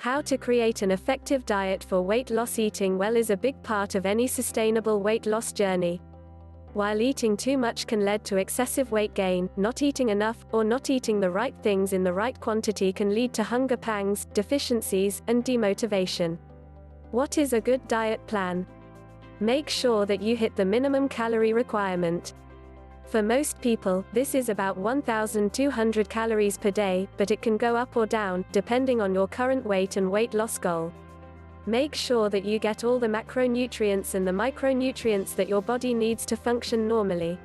How to create an effective diet for weight loss. Eating well is a big part of any sustainable weight loss journey. While eating too much can lead to excessive weight gain, not eating enough, or not eating the right things in the right quantity can lead to hunger pangs, deficiencies, and demotivation. What is a good diet plan? Make sure that you hit the minimum calorie requirement. For most people, this is about 1,200 calories per day, but it can go up or down, depending on your current weight and weight loss goal. Make sure that you get all the macronutrients and the micronutrients that your body needs to function normally.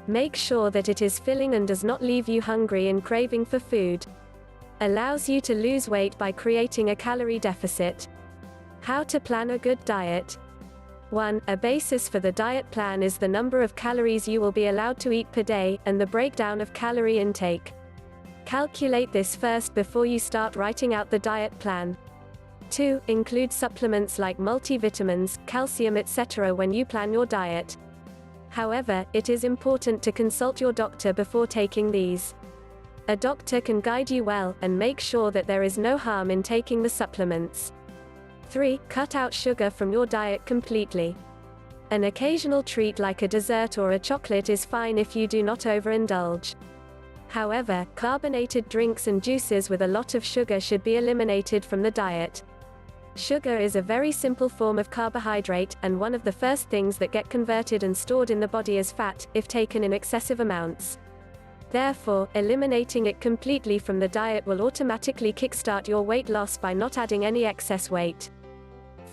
Make sure that it is filling and does not leave you hungry and craving for food. Allows you to lose weight by creating a calorie deficit. How to plan a good diet. 1. A basis for the diet plan is the number of calories you will be allowed to eat per day, and the breakdown of calorie intake. Calculate this first before you start writing out the diet plan. 2. Include supplements like multivitamins, calcium, etc. when you plan your diet. However, it is important to consult your doctor before taking these. A doctor can guide you well, and make sure that there is no harm in taking the supplements. 3. Cut out sugar from your diet completely. An occasional treat like a dessert or a chocolate is fine if you do not overindulge. However, carbonated drinks and juices with a lot of sugar should be eliminated from the diet. Sugar is a very simple form of carbohydrate, and one of the first things that get converted and stored in the body as fat, if taken in excessive amounts. Therefore, eliminating it completely from the diet will automatically kickstart your weight loss by not adding any excess weight.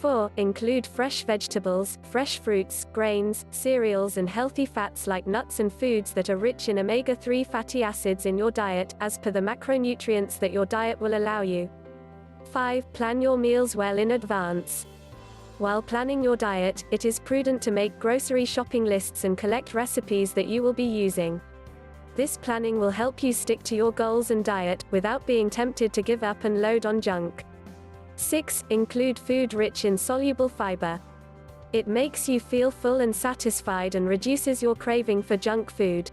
4. Include fresh vegetables, fresh fruits, grains, cereals, and healthy fats like nuts and foods that are rich in omega-3 fatty acids in your diet, as per the macronutrients that your diet will allow you. 5. Plan your meals well in advance. While planning your diet, it is prudent to make grocery shopping lists and collect recipes that you will be using. This planning will help you stick to your goals and diet, without being tempted to give up and load on junk. 6. Include food rich in soluble fiber. It makes you feel full and satisfied and reduces your craving for junk food.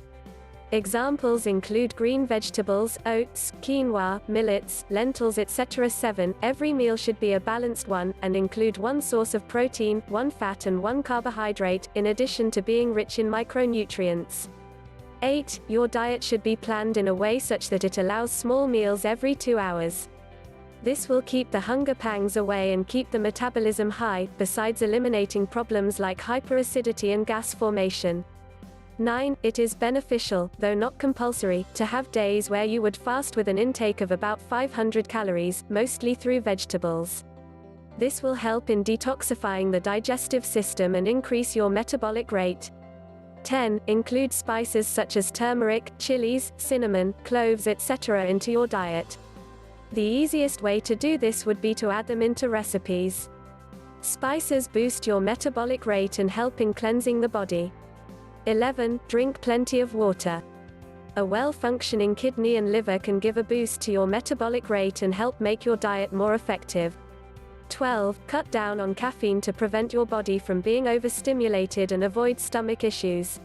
Examples include green vegetables, oats, quinoa, millets, lentils, etc. 7. Every meal should be a balanced one, and include one source of protein, one fat and one carbohydrate, in addition to being rich in micronutrients. 8. Your diet should be planned in a way such that it allows small meals every 2 hours. This will keep the hunger pangs away and keep the metabolism high, besides eliminating problems like hyperacidity and gas formation. 9. It is beneficial, though not compulsory, to have days where you would fast with an intake of about 500 calories, mostly through vegetables. This will help in detoxifying the digestive system and increase your metabolic rate. 10. Include spices such as turmeric, chilies, cinnamon, cloves, etc. into your diet. The easiest way to do this would be to add them into recipes. Spices boost your metabolic rate and help in cleansing the body. 11. Drink plenty of water. A well-functioning kidney and liver can give a boost to your metabolic rate and help make your diet more effective. 12. Cut down on caffeine to prevent your body from being overstimulated and avoid stomach issues.